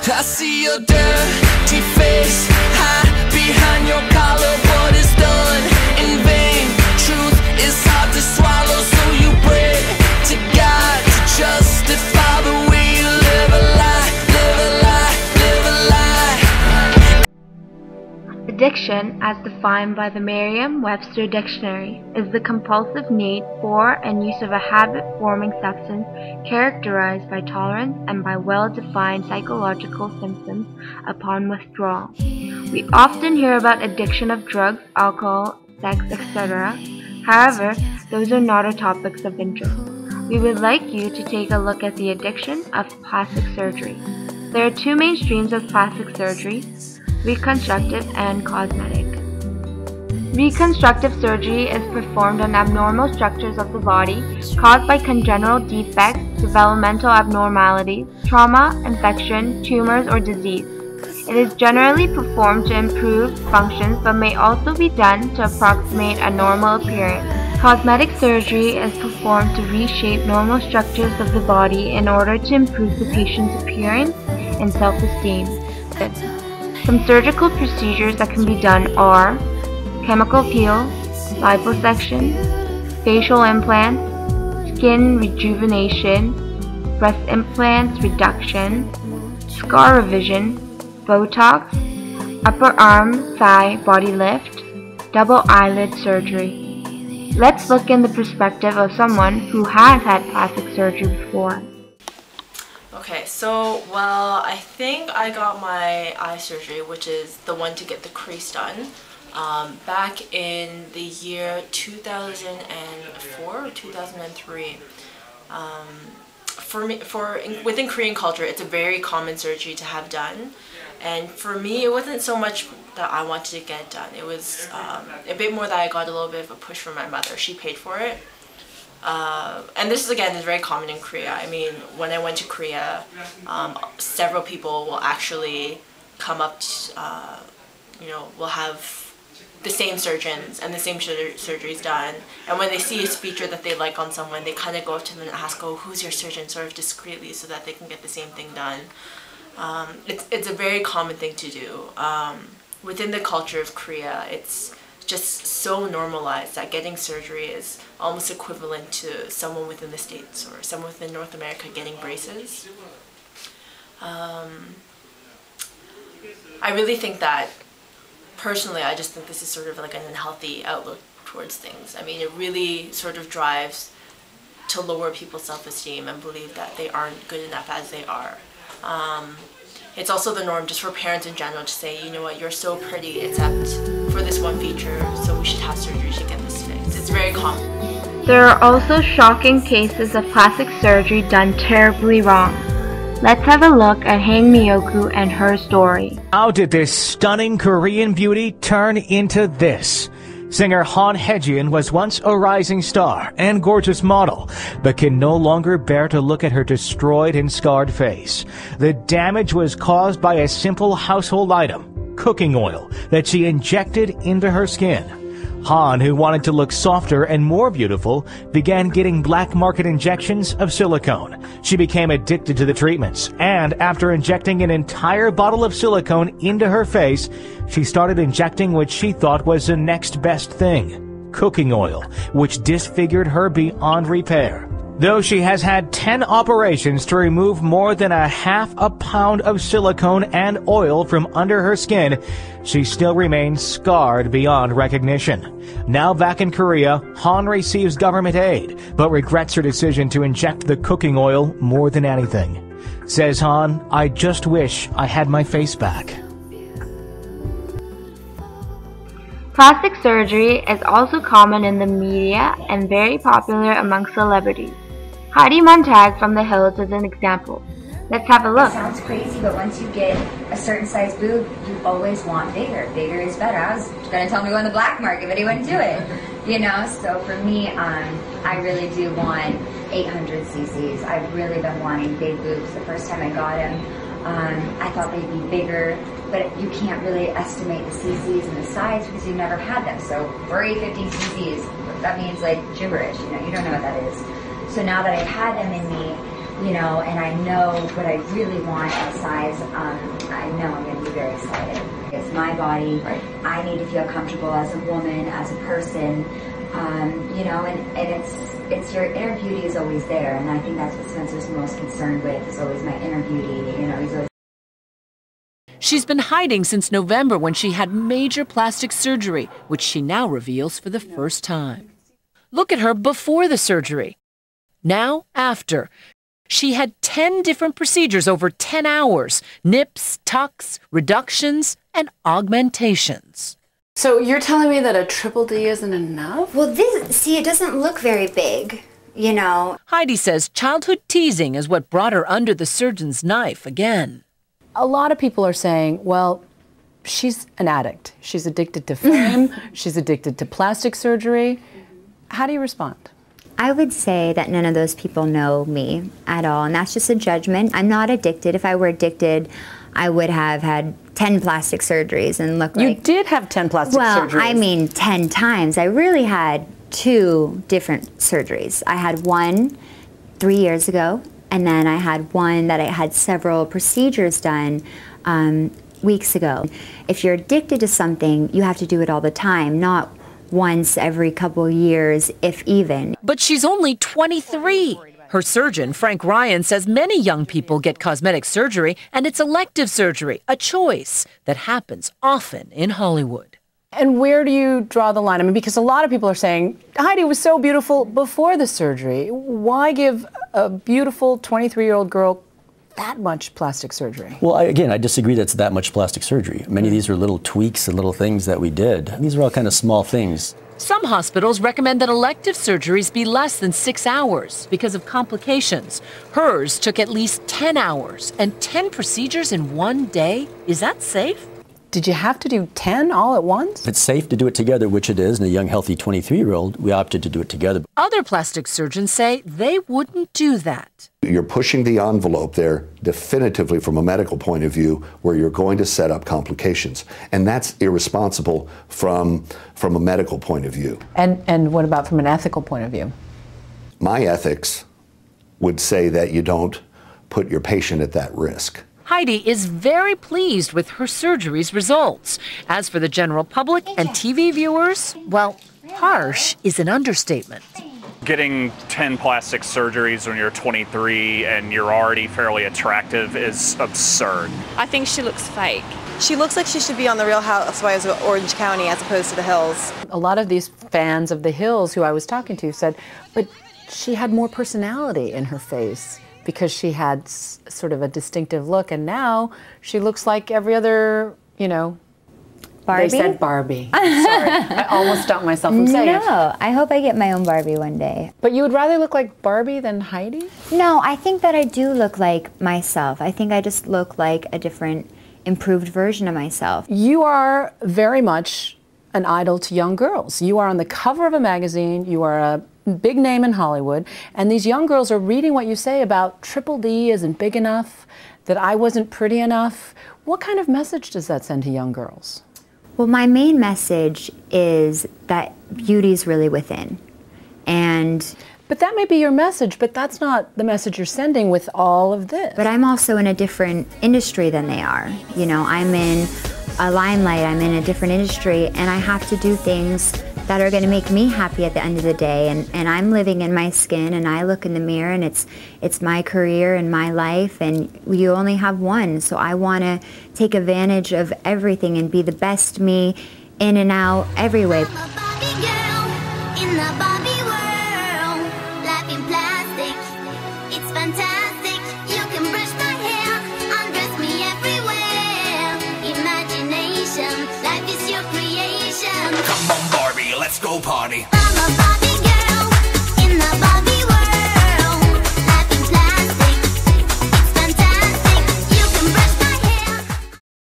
I see your dirty face, hide behind your collar. What is done in vain? Truth is hard to swallow, so you pray to God to justify the way you live a lie, live a lie, live a lie. Addiction, as defined by the Merriam-Webster Dictionary, is the compulsive need for and use of a habit-forming substance characterized by tolerance and by well-defined psychological symptoms upon withdrawal. We often hear about addiction of drugs, alcohol, sex, etc. However, those are not our topics of interest. We would like you to take a look at the addiction of plastic surgery. There are two main streams of plastic surgery: reconstructive and cosmetic. Reconstructive surgery is performed on abnormal structures of the body caused by congenital defects, developmental abnormalities, trauma, infection, tumors, or disease. It is generally performed to improve functions but may also be done to approximate a normal appearance. Cosmetic surgery is performed to reshape normal structures of the body in order to improve the patient's appearance and self-esteem. Some surgical procedures that can be done are chemical peel, liposuction, facial implants, skin rejuvenation, breast implants reduction, scar revision, Botox, upper arm, thigh, body lift, double eyelid surgery. Let's look in the perspective of someone who has had plastic surgery before. Okay, so, well, I think I got my eye surgery, which is the one to get the crease done, back in the year 2004 or 2003. Within Korean culture, it's a very common surgery to have done. And for me, it wasn't so much that I wanted to get it done. It was a bit more that I got a little bit of a push from my mother. She paid for it. And this is very common in Korea. I mean, when I went to Korea, several people will actually come up to, will have the same surgeons and the same surgeries done. And when they see a feature that they like on someone, they kind of go up to them and ask, oh, who's your surgeon, sort of discreetly, so that they can get the same thing done. It's a very common thing to do. Within the culture of Korea, it's just so normalized that getting surgery is almost equivalent to someone within the States or someone within North America getting braces. I really think that, personally, I just think this is sort of like an unhealthy outlook towards things. I mean, it really sort of drives to lower people's self-esteem and believe that they aren't good enough as they are. It's also the norm just for parents in general to say, you know what, you're so pretty except for this one feature, so we should have surgery to get this fixed. It's very common. There are also shocking cases of plastic surgery done terribly wrong. Let's have a look at Hang Myoku and her story. How did this stunning Korean beauty turn into this? Singer Han Hae-jin was once a rising star and gorgeous model, but can no longer bear to look at her destroyed and scarred face. The damage was caused by a simple household item, cooking oil, that she injected into her skin. Han, who wanted to look softer and more beautiful, began getting black market injections of silicone. She became addicted to the treatments, and after injecting an entire bottle of silicone into her face, she started injecting what she thought was the next best thing, cooking oil, which disfigured her beyond repair. Though she has had 10 operations to remove more than a half a pound of silicone and oil from under her skin, she still remains scarred beyond recognition. Now back in Korea, Han receives government aid, but regrets her decision to inject the cooking oil more than anything. Says Han, "I just wish I had my face back." Plastic surgery is also common in the media and very popular among celebrities. Heidi Montag from The Hills is an example. Let's have a look. It sounds crazy, but once you get a certain size boob, you always want bigger. Bigger is better. I was going to tell him to go on the black market, but he wouldn't do it. So for me, I really do want 800 cc's. I've really been wanting big boobs. The first time I got them, I thought they'd be bigger, but you can't really estimate the cc's and the size because you've never had them. So for 850 cc's, that means like gibberish. You don't know what that is. So now that I've had them in me, you know, and I know what I really want at size, I know I'm going to be very excited. It's my body. Right. I need to feel comfortable as a woman, as a person, you know, and it's your inner beauty is always there, and I think that's what Spencer's most concerned with, is always my inner beauty, you know, he's always. She's been hiding since November when she had major plastic surgery, which she now reveals for the first time. Look at her before the surgery. Now, after. She had 10 different procedures over 10 hours. Nips, tucks, reductions, and augmentations. So you're telling me that a triple D isn't enough? Well, see, it doesn't look very big, you know. Heidi says childhood teasing is what brought her under the surgeon's knife again. A lot of people are saying, well, she's an addict. She's addicted to fame. She's addicted to plastic surgery. How do you respond? I would say that none of those people know me at all, and that's just a judgment. I'm not addicted. If I were addicted, I would have had 10 plastic surgeries and look like... You did have 10 plastic surgeries. Well, I mean 10 times. I really had 2 different surgeries. I had one 3 years ago, and then I had one that I had several procedures done weeks ago. If you're addicted to something, you have to do it all the time, not once every couple years, if even. But she's only 23. Her surgeon, Frank Ryan, says many young people get cosmetic surgery, and it's elective surgery, a choice that happens often in Hollywood. And where do you draw the line? I mean, because a lot of people are saying, Heidi was so beautiful before the surgery. Why give a beautiful 23-year-old girl that much plastic surgery? Well, again, I disagree that it's that much plastic surgery. Many of these are little tweaks and little things that we did. These are all kind of small things. Some hospitals recommend that elective surgeries be less than 6 hours because of complications. Hers took at least 10 hours and 10 procedures in one day. Is that safe? Did you have to do 10 all at once? If it's safe to do it together, which it is, in a young, healthy 23-year-old, we opted to do it together. Other plastic surgeons say they wouldn't do that. You're pushing the envelope there definitively from a medical point of view where you're going to set up complications. And that's irresponsible from a medical point of view. And what about from an ethical point of view? My ethics would say that you don't put your patient at that risk. Heidi is very pleased with her surgery's results. As for the general public and TV viewers, well, harsh is an understatement. Getting 10 plastic surgeries when you're 23 and you're already fairly attractive is absurd. I think she looks fake. She looks like she should be on The Real Housewives of Orange County as opposed to The Hills. A lot of these fans of The Hills who I was talking to said, but she had more personality in her face because she had sort of a distinctive look, and now she looks like every other, you know, Barbie? They said Barbie. Sorry, I almost stopped myself from saying it. No, I hope I get my own Barbie one day. But you would rather look like Barbie than Heidi? No, I think that I do look like myself. I think I just look like a different, improved version of myself. You are very much an idol to young girls. You are on the cover of a magazine, you are a big name in Hollywood, and these young girls are reading what you say about triple D isn't big enough, that I wasn't pretty enough. What kind of message does that send to young girls? Well, my main message is that beauty's really within. But that may be your message, but that's not the message you're sending with all of this. But I'm also in a different industry than they are. You know, I'm in a limelight, I'm in a different industry, and I have to do things that are going to make me happy at the end of the day, and I'm living in my skin, and I look in the mirror, and it's my career and my life, and you only have one, so I want to take advantage of everything and be the best me in and out every way. I'm a Barbie girl in the Barbie world, life in plastic, it's fantastic. You can brush my hair, undress me everywhere. Imagination, life is your creation. Come on, Barbie, let's go party. I'm a Barbie